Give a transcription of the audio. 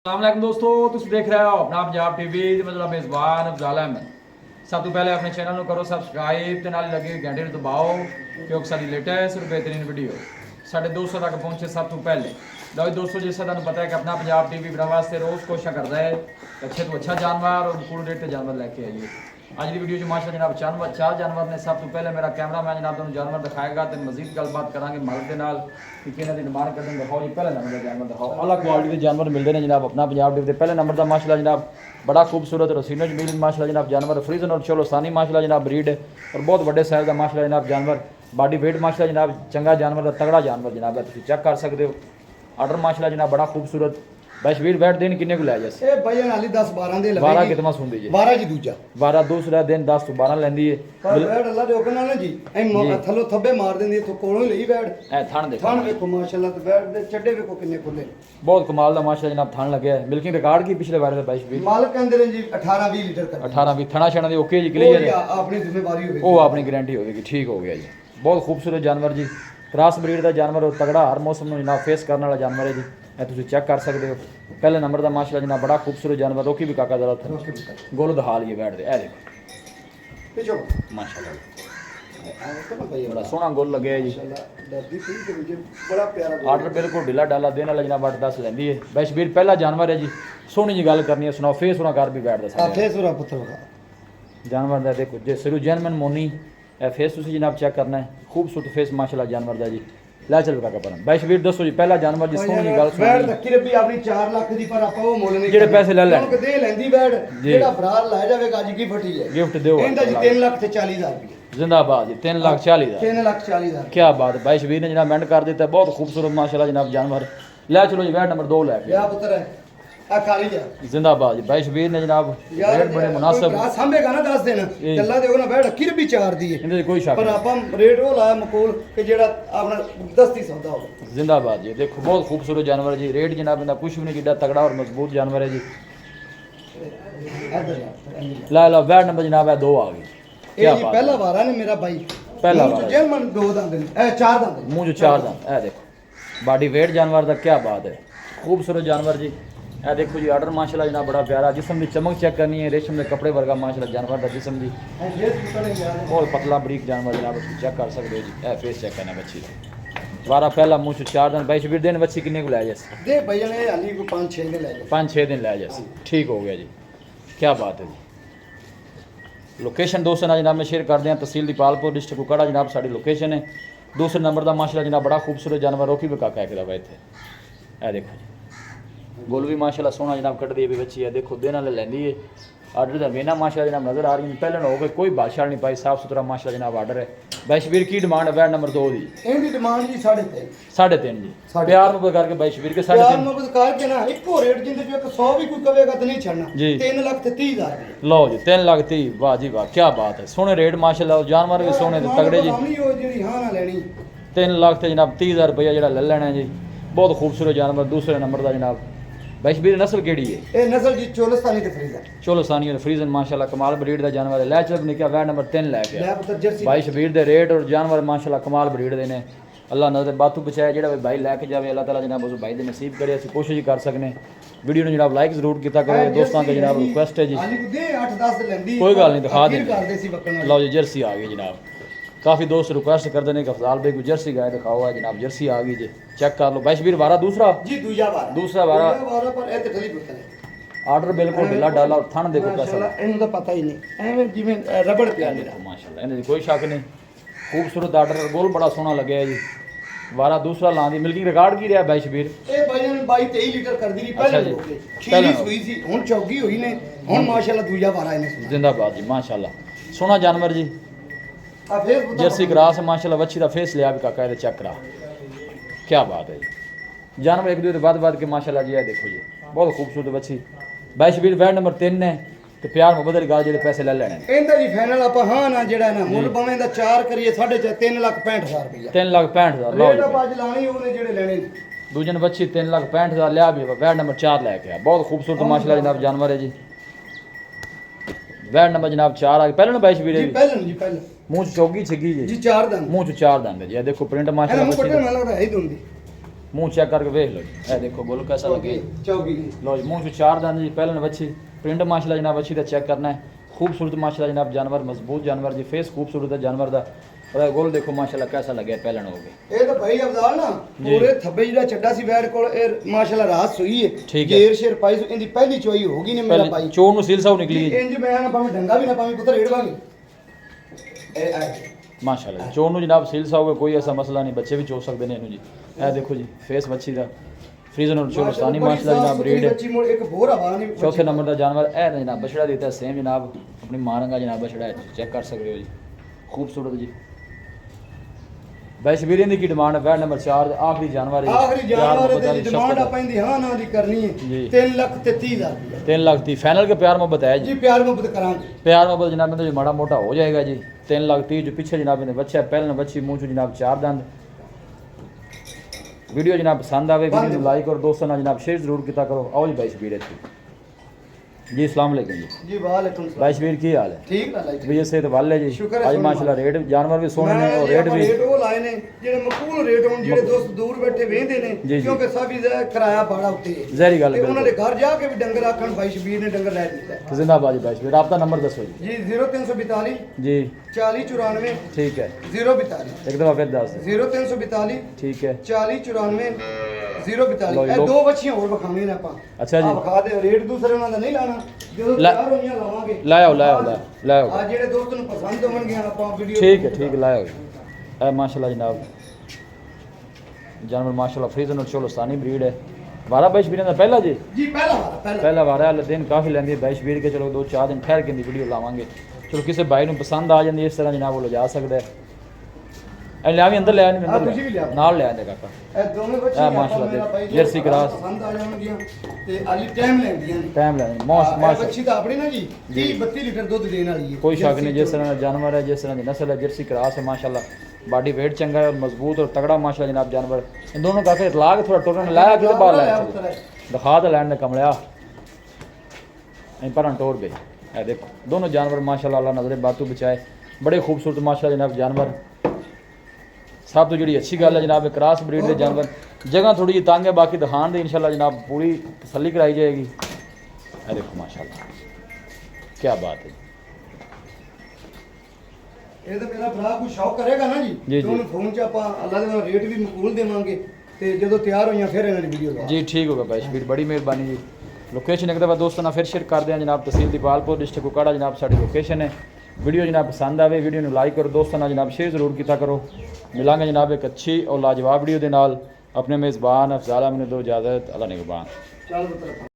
अस्सलाम दोस्तों, तुम देख रहे हो अपना पंजाब टीवी मतलब मेज़बान अफजाल अहमद। सब तो पहले अपने चैनल को करो सबसक्राइब ते नाल लगे घंटे दबाओ क्योंकि सारी लेटेस्ट और बेहतरीन वीडियो साढ़े 200 तक पहुंचे सब तो पहले। लो दोस्तों, जैसा तुम पता है कि अपना पंजाब टीवी बना वास्ते रोज़ कोशिश करता है अच्छे तो अच्छा जानवर और पूरे रेट जानवर लैके आइए। अज की वीडियो माशा जनाब चार जानवर ने। सब तो पहले मेरा कैमरा मैन जनाब तुम जानवर दिखाएगा तो मजीद गलबात करेंगे मालिक के नाल कि किन्होंने डिमांड करते दिखाओ जी। पहले नंबर का जानवर दिखाओ, अलग क्वालिटी के जानवर मिलते हैं जनाब अपना पंजाब टीवी। पहले नंबर का माशाल्लाह जनाब बड़ा खूबसूरत रसीनो जमीन माशाल्लाह जनाब जानवर फ्रीजन और चोलोसानी माशाल्लाह जनाब ब्रीड और बहुत बड़े साइज का माशाल्लाह जनाब जानवर। बॉडी वेट माशाल्लाह जनाब चंगा जानवर तगड़ा जानवर जनाब है, तुम चेक कर सकते हो। आर्डर माशाल्लाह जनाब बड़ा खूबसूरत। बस वीर बैठ दिन किन्ने को लै जस ए भजन वाली 10 12 दे लगे 12 कितना सुनदी जी 12 जी दूजा 12 दूसरा दिन 10 तो 12 लेंदी है। पर बैठ अल्लाह दे हुक्म नाल ना जी ऐ मौका थलो थब्बे मार देंदी तो कोलों ही ਲਈ बैठ ए थान देखो थान देखो माशाल्लाह तो बैठ दे चड्डे देखो किन्ने खुले बहुत कमाल दा माशाल्लाह जनाब थान लगे है। मिल्किंग रिकॉर्ड की पिछले बार 22 20 मालिक कहंदे ने जी 18 20 लीटर कर 18 20 थना छना दी ओके जी क्लियर है, अपनी जिम्मेदारी होगी वो अपनी गारंटी होगी। ठीक हो गया जी, बहुत खूबसूरत जानवर जी। क्रॉस ब्रीड का जानवर और तगड़ा हर मौसम में जनाब फेस करने वाला जानवर है जी। ਇਹ ਤੁਸੀਂ ਚੈੱਕ ਕਰ ਸਕਦੇ ਹੋ। ਪਹਿਲੇ ਨੰਬਰ ਦਾ ਮਾਸ਼ਾਅੱਲਾ ਜਨਾਬ ਬੜਾ ਖੂਬਸੂਰਤ ਜਾਨਵਰ ਰੋਕੀ ਵੀ ਕਾਕਾ ਜ਼ਰਾ ਗੋਲ ਦਿਖਾ ਲਈਏ ਬੈਠ ਦੇ ਇਹ ਦੇਖੋ ਪਿਛੋ ਮਾਸ਼ਾਅੱਲਾ ਬੜਾ ਸੋਹਣਾ ਗੋਲ ਲੱਗਿਆ ਜੀ। ਦਰਦੀ ਸੀ ਤੇ ਵਿੱਚ ਬੜਾ ਪਿਆਰਾ ਆਰਡਰ ਬਿਲਕੁਲ ਢਿੱਲਾ ਡਾਲਾ ਦੇਣ ਵਾਲਾ ਜਨਾਬ 8-10 ਲੈਂਦੀ ਹੈ। ਬੈਸ਼ਬੀਰ ਪਹਿਲਾ ਜਾਨਵਰ ਹੈ ਜੀ। ਸੋਹਣੀ ਜੀ ਗੱਲ ਕਰਨੀ ਹੈ ਸੁਣਾਓ ਫੇਸ ਉਹਨਾਂ ਕਰ ਵੀ ਬੈਠਦਾ ਆ ਫੇਸ ਉਹਦਾ ਪੁੱਤਰ ਹੋਗਾ ਜਾਨਵਰ ਦਾ ਦੇਖੋ ਜੇ ਸਿਰੂ ਜੈਨਮਨ ਮੋਨੀ ਇਹ ਫੇਸ ਤੁਸੀਂ ਜਨਾਬ ਚੈੱਕ ਕਰਨਾ ਹੈ। ਖੂਬਸੂਰਤ ਫੇਸ ਮਾਸ਼ਾਅੱਲਾ ਜਾਨਵਰ ਦਾ ਜੀ। ਲੈ ਚੱਲ ਕਾਕਾ ਪਰਨ ਬੈਸ਼ਬੀਰ ਦੱਸੋ ਜੀ ਪਹਿਲਾ ਜਾਨਵਰ ਜੀ ਸੋਹਣੀ ਜੀ ਗੱਲ ਬੈਠ ਸੁਣੀ ਧੱਕੀ ਰੱਬੀ ਆਪਣੀ 4 ਲੱਖ ਦੀ ਪਰ ਆਪਾਂ ਉਹ ਮੁੱਲ ਨਹੀਂ ਜਿਹੜੇ ਪੈਸੇ ਲੈ ਲੈਣ ਕਿਉਂਕਿ ਦੇ ਲੈਂਦੀ ਬੈਠ ਜਿਹੜਾ ਭਰਾ ਲੈ ਜਾਵੇਗਾ ਅੱਜ ਕੀ ਫਟੀ ਹੈ ਗਿਫਟ ਦਿਓ ਇਹਦਾ ਜੀ 3 ਲੱਖ ਤੇ 40,000 ਰੁਪਏ जिंदाबाद जी 3,40,000 3,40,000 क्या बात है। भाई शबीर ने जनाब मेंट कर देता है बहुत खूबसूरत माशाल्लाह जनाब जानवर। ले चलो जी बैट नंबर 2 लेके या पुत्र है आ काली जा जिंदाबाद जी। भाई शबीर ने जनाब रेट बड़े मुनासिब सामभेगा ना 10 दिन ਚੱਲਾ ਦੇਖੋ ਨਾ ਬੈਠ ਅੱਖੀ ਰੱਬੀ 4 ਦੀ ਹੈ इनदे कोई शक ਪਰ ਆਪਾਂ ਰੇਟ ਉਹ ਲਾਇਆ ਮਕੂਲ ਕਿ ਜਿਹੜਾ ਆਪਣਾ ਦਸਤੀ ਸੌਦਾ ਹੋਵੇ। जिंदाबाद जी। देखो बहुत खूबसूरत जानवर जी। रेट जनाब इनका कुछ भी नहीं जितना तगड़ा और मजबूत जानवर है जी। ला ला बैट नंबर जनाब है 2 आ गई। ਇਹ ਜੀ ਪਹਿਲਾ ਵਾਰਾ ਨੇ ਮੇਰਾ ਭਾਈ ਪਹਿਲਾ ਵਾਰਾ ਜਰਮਨ 2 ਦੰਦ ਨੇ ਇਹ 4 ਦੰਦ ਨੇ मुंह जो 4 दांत ए देखो बॉडी वेट जानवर का क्या बात है। खूबसूरत जानवर जी। ए देखो जी आर्डर माशाल्लाह जनाब बड़ा प्यारा। जिस्म की चमक चेक करनी है रेशम के कपड़े वर्गा माशाल्लाह जानवर का जिस्म जी। ਇਹ ਫੇਸ ਪੁੱਤਰ ਯਾਰ बहुत पतला बरीक जानवर जनाब चेक कर सकते हो जी। ए फेस चेक करना बच्ची का 12 पहला मुँह 4 दिन 22 दिन बच्ची किन्ने को लै जैसे ਦੇ ਭਈਆ ਨੇ ਹਾਲੀ ਕੋ 5-6 ਦੇ ਲੈ ਜਾ 5-6 दिन लै जैसे। ठीक हो गया जी, क्या बात है जी। लोकेशन दोस्तों ना जनाब मैं शेयर कर दें तहसील दीपालपुर डिस्ट्रिक्ट कुकड़ा जनाब साड़ी लोकेशन है। दूसरे नंबर का माशाल्लाह जनाब बड़ा खूबसूरत जानवर रोकी भी काका एक दफा इतने ए देखो जी गोल भी माशाल्लाह सोहना जनाब कट दी भी बच्ची है। देखो दिन वाले लैंदी है। आर्डर का मेना माशाल्लाह जनाब नज़र आ रही है। पहले हो गए कोई बादशाह नहीं पाई साफ सुथरा माशाल्लाह जनाब आर्डर है। बैशबीर की डिमांड है बैट नंबर 2 दी ਇਹਦੀ ਡਿਮਾਂਡ ਜੀ 3.5 3.5 जी। प्यार मुहब्बत करके बैशबीर के ਪਿਆਰ 3.5 ਮੁਹੱਬਤ ਕਰਕੇ ਨਾ ਇੱਕੋ ਰੇਟ ਜਿੰਦੇ ਚ 100 ਵੀ ਕੋਈ ਕਵੇਗਾ ਤਾਂ ਨਹੀਂ ਛੱਡਣਾ ਜੀ। 3 ਲੱਖ ਤੇ 30,000 ਰੁਪਏ लो जी 3,30,000 वाह जी वाह क्या बात है। सोने रेट माशाल्लाह जानवर भी सोने ते तगड़े जी। ਨਹੀਂ ਉਹ ਜਿਹੜੀ ਹਾਂ ਨਾ ਲੈਣੀ 3 लाख ਤੇ जनाब 30,000 रुपया ਜਿਹੜਾ ਲੈ ਲੈਣਾ ਜੀ। ਬਹੁਤ खूबसूरत जानवर। दूसरे नंबर ਦਾ जनाब बैशबीर नस्ल केड़ी है ਇਹ ਨਸਲ ਜੀ ਚੋਲਸਤਾਨੀ ਤੇ ਫਰੀਜ਼ਾ चोलोसानी और फ्रीजन माशाल्लाह कमाल ब्रीड का जानवर है। लै चल निका वैट नंबर 3 लैके ਲੈ ਪੁੱਤਰ ਜਰਸੀ भाई शबीर दे रेट और जानवर माशाल्लाह कमाल ब्रीड दे ने। अल्लाह नजर बातू बचाए जेड़ा भी भाई लैके जावे अल्लाह ताला जनाब उस भाई दे नसीब करे। ਅਸੀਂ कोशिश कर सकने वीडियो ਨੂੰ जनाब लाइक जरूर ਕੀਤਾ करो। दोस्तों के जनाब रिक्वेस्ट है जी ਹਾਲੀ ਕੋ ਦੇ 8-10 ਦੇ ਲੈਂਦੀ कोई गल नहीं दिखा दे ਕਰਦੇ ਸੀ ਬੱਕਣ लो जी जर्सी आ गई जनाब। काफ़ी दोस्त रिक्वेस्ट करते हैं कि अफजाल भाई को जर्सी गाय दिखाओ है जनाब। जर्सी आ गई जी चेक कर लो। बैशबीर वारा दूसरा ਜੀ ਦੂਜਾ ਵਾਰਾ दूसरा वारा ਪਰ ਇਹ ਤੇ ਖਲੀ ਪੁੱਤਰ ਹੈ आर्डर बिल्कुल ढिला डाला और थन देखो कैसा ਮਾਸ਼ਾਅੱਲਾ ਇਹਨੂੰ ਤਾਂ ਪਤਾ ਹੀ ਨਹੀਂ ਐਵੇਂ ਜਿਵੇਂ ਰਬੜ ਪਿਆ ਮੇਰਾ माशाल्लाह इन्हें कोई शक नहीं। खूबसूरत आर्डर गोल बड़ा सोहना लगे है जी। वारा दूसरा ला दी मिल्किंग रिकॉर्ड की रहा है बैशबीर ਇਹ ਭਾਈ ਨੇ 22-23 ਲੀਟਰ ਕਰਦੀ ਰਹੀ ਅੱਛਾ ਪਹਿਲੇ ਜੀ। ਲੋਕੇ ਪਹਿਲਾਂ। ਖੀਰੀ ਸੂਈ ਸੀ ਹੁਣ ਚੌਗੀ ਹੋਈ ਨੇ ਹੁਣ ਮਾਸ਼ਾਅੱਲਾ ਦੂਜਾ ਵਾਰਾ ਇਹਨੇ ਸੂਈ जिंदाबाद जी माशाल्लाह सोहना जानवर जी। ਆ ਫੇਰ ਪੁੱਤਰ जर्सी क्रास है माशाल्लाह वच्छी का फेस लिया भी काका है चेक करा क्या बात है जी। जानवर एक दूसरे बाद के माशाल्लाह जी है देखो जी बहुत खूबसूरत वच्छी। बैशबीर वैट नंबर 3 है तो प्यार मुहब्बत की गल जेडे पैसे ले लेने ਇਹਦਾ ਜੀ ਫਾਈਨਲ ਆਪਾਂ ਹਾਂ ਨਾ ਜਿਹੜਾ ਨਾ ਮੁੱਲ ਪਵੇਂ ਦਾ 4 ਕਰੀਏ 3,65,000 ਰੁਪਇਆ 3,65,000 लो ਰੇਟ जी। ਆਪਾਂ ਅੱਜ ਲਾਣੀ ਉਹਨੇ ਜਿਹੜੇ ਲੈਣੇ ਨੇ। दूजन बच्ची 3,65,000 लिया भी वैट नंबर 4 लैके आया। बहुत खूबसूरत माशाल्लाह जनाब जानवर है जी। वैट नंबर जनाब 4 आ गया। पहले बैशबीर ਜੀ ਪਹਿਲਾਂ ਜੀ ਪਹਿਲਾਂ मुंह चौगी छिगी जी ਜੀ 4 ਦੰਦ मुंह 4 दंद जी। देखो प्रिंट ਇਹਨਾਂ माशाल्लाह ਮੂੰਹ ਕੱਟਣ बच्ची ਮੈਨੂੰ ਲੱਗਦਾ ਹੈ ਹੀ ਦੁੰਦੀ ਮੂੰਹ ਚੈੱਕ ਕਰਕੇ ਵੇਖ ਲਓ ਜੀ। ਇਹ ਦੇਖੋ ਬੋਲੋ कैसा लगे। ਚੌਗੀ लो जी मूँह से 4 दांत जी पहलन बच्ची प्रिंट माशाल्लाह जनाब अच्छी का चेक करना है। खूबसूरत माशाल्लाह जनाब जानवर मजबूत जानवर जी फेस खूबसूरत है जानवर का। और गोल देखो माशाल्लाह कैसा लगे पहलन हो गए। ਇਹ ਤਾਂ ਭਾਈ ਅਫਜ਼ਾਲ ਨਾ ਪੂਰੇ ਥੱਬੇ ਜਿਹੜਾ ਚੱਡਾ ਸੀ ਵੈੜ ਕੋਲ ਇਹ ਮਾਸ਼ਾਅੱਲਾ ਰਾਤ ਸੋਈ ਹੈ ਠੀਕ ਹੈ। ਗੇਰ ਸ਼ੇਰ ਪਾਈ ਸੋ ਇਹਦੀ ਪਹਿਲੀ ਚੋਈ ਹੋ ਗਈ ਨੇ ਮੇਰਾ पहले ਭਾਈ चोर नु सील साहब निकली है ਇੰਜ ਮੈਂ ਨਾ ਭਾਵੇਂ ਡੰਗਾ ਵੀ ਨਾ ਭਾਵੇਂ ਪੁੱਤਰ ਰੇੜਵਾ ਵੀ ਇਹ ਆ माशाल्लाह चोर नु जनाब सील साहब कोई ऐसा मसला नहीं बच्चे भी चो सकते हैं जी। ए देखो जी फेस मच्छी का फ्रीजन और चोरस्तानी माशाल्लाह जनाब ब्रीड ਬੱਚੀ ਮੋੜ ਇੱਕ ਹੋਰ ਹਵਾ ਨਹੀਂ चौथे नंबर का जानवर ए जनाब बछड़ा देता है सेम जनाब अपनी मां रंगा जनाब बछड़ा है चेक कर सकते हो जी खूबसूरत जी। भाई शबीरियन की डिमांड है वैट नंबर 4 आखिरी जानवर है ਆਖਰੀ ਜਾਨਵਰ ਦੀ ਡਿਮਾਂਡ ਆਪਾਂ ਇਹਦੀ ਹਾਂ ਨਾ ਦੀ ਕਰਨੀ ਜੀ। ਹੈ 3,33,000 ਰੁਪਏ 3 लाख थी फाइनल के प्यार मोहब्बत है जी। ਜੀ ਪਿਆਰ ਮੁਹੱਬਤ ਕਰਾਂਗੇ प्यार मोहब्बत जनाब में तो जो माड़ा मोटा हो जाएगा जी। 3 लाख 30 जो पीछे जनाब ने बच्चा है पहले बच्ची मुँह चो जनाब 4 दंद। वीडियो जनाब पसंद आवे वीडियो को लाइक और दोस्तों ना जनाब शेयर जरूर किया करो। आओ जी भाई शबीर जी अस्सलाम वालेकुम जी। ਜੀ ਵਾਲੇकुम ਸਲਾਮ भाई शबीर की हाल है ਠੀਕ ਨਾ ਲਾਈਕ भी सेहत वाल है जी। शुक्र है आज सोने माशाल्लाह रेट जानवर भी सोने ने और रेट भी ਰੇਟ ਉਹ ਲਾਏ ਨੇ ਜਿਹੜੇ ਮਕਬੂਲ ਰੇਟ ਹੋਣ ਜਿਹੜੇ ਦੋਸਤ ਦੂਰ ਬੈਠੇ ਵੇਂਦੇ ਜੀ, ਨੇ ਜੀ। ਕਿਉਂਕਿ ਸਭ ਹੀ ਕਿਰਾਇਆ ਭਾੜਾ ਉੱਤੇ ਹੈ ਜ਼ਹਿਰੀ ਗੱਲ ਤੇ ਹੈ ਉਹਨਾਂ ਦੇ ਘਰ ਜਾ ਕੇ ਵੀ ਡੰਗਰ ਆਖਣ ਭਾਈ ਸ਼ਬੀਰ ਨੇ ਡੰਗਰ ਲੈ ਦਿੱਤਾ बिल्कुल। जिंदाबाद जी भाई शबीर आपका नंबर दसो जी। ਜੀ 0342 जी 4094 ठीक है 042 एक दफ़ा फिर दस 0342 ठीक है 4094 042 ਲਓ ਜੀ, ਇਹ ਲਓ। ਦੋ ਬੱਚੀਆਂ ਹੋਰ ਵਿਖਾਉਣੀਆਂ ਨੇ ਆਪਾਂ ਅੱਛਾ ਜੀ। ਆਹ ਵਿਖਾ ਦੇ ਰੇਟ ਦੂਸਰੇ ਉਹਨਾਂ ਦਾ ਨਹੀਂ ਲਾਣਾ ਜਦੋਂ ਲੈ- ਤਿਆਰ ਹੋਈਆਂ ਲਾਵਾਂਗੇ ਲਾਓ ਲਾਓ ਲਾਓ ਆ ਜਿਹੜੇ ਦੋਸਤ ਨੂੰ ਪਸੰਦ ਹੋਣਗੇ ਆਪਾਂ ਵੀਡੀਓ ठीक है लाया ए माशाल्लाह जनाब जानवर माशाल्लाह फ्रीजन और चोलस्तानी ब्रीड है। वारा बाईश बीर का पहला जी ਜੀ ਪਹਿਲਾ ਵਾਲਾ ਪਹਿਲਾ पहला वारा वाले दिन काफ़ी लेंदी है बाईश बीर के। चलो 2-4 दिन ठहर के वीडियो लावांगे। चलो किसी भाई को पसंद आ जाती है इस तरह जनाब वो ले जा सकता है। ए लिया भी अंदर लिया नहीं हाँ, तुसी भी लिया। नाल लिया काका ਇਹ ਦੋਵੇਂ ਬੱਚੇ ਇਹ ਮਾਸ਼ਾਅੱਲਾ ਦੇ ਜਰਸੀ ਕਰਾਸ। ਪਸੰਦ ਆ ਜਾਣਗੀਆਂ ਤੇ ਆਲੀ ਟਾਈਮ ਲੈਂਦੀਆਂ ਨੇ टाइम लेने मौस ਇਹ माशा ਬੱਚੀ ਤਾਂ ਆਪਣੀ ਨਾ ਜੀ 30-32 ਲੀਟਰ ਦੁੱਧ ਦੇਣ वाली है कोई शक नहीं जिस तरह का जानवर है जिस तरह की नस्ल है जर्सी क्रॉस है माशाल्लाह बॉडी वेट चंगा है और मजबूत और तगड़ा माशाल्लाह जनाब जानवर। इन दोनों का फिर लाग थोड़ा टोरन लाया कि बाहर लाया दिखा तो लैंड ने कमलिया पर टोर पे है देखो दोनों जानवर माशाल्लाह अल्लाह नजर बातों बचाए बड़े खूबसूरत माशाल्लाह जनाब जानवर। सब तो जी अच्छी गल है जनाब क्रॉस ब्रीड के जानवर जगह थोड़ी जी तंग है बाकी दिखाने दी इंशाल्लाह जनाब पूरी तसल्ली कराई जाएगी। ये देखो माशाल्लाह क्या बात है। ਇਹ ਤਾਂ ਮੇਰਾ ਭਰਾ ਕੋਈ ਸ਼ੌਕ ਕਰੇਗਾ ਨਾ ਜੀ, ਜੀ ਜੀ। ਉਹਨੂੰ ਫੋਨ 'ਚ ਆਪਾਂ ਅੱਲਾ ਦੇ ਨਾਲ ਰੇਟ ਵੀ ਮਕਬੂਲ ਦੇਵਾਂਗੇ ਤੇ ਜਦੋਂ ਤਿਆਰ ਹੋਈਆਂ ਫਿਰ ਇਹਨਾਂ ਦੀ ਵੀਡੀਓ ਲਾ जी ठीक होगा भाई शबीर बड़ी मेहरबानी जी। लोकेशन एक दफ़ा दोस्तों ना फिर शेयर कर दें जनाब तहसील दीपालपुर डिस्ट्रिक्ट कुकाड़ा जनाब साड़ी लोकेशन है। वीडियो जनाब पसंद आवे वीडियो को लाइक करो दोस्तों ना जनाब शेयर जरूर किया करो। मिलांगे जनाब एक अच्छी और लाजवाब वीडियो के नाल। अपने मेज़बान अफजाल अहमद दो इजाज़त अल्लाह निगहबान। ਚੱਲ ਪੁੱਤਰ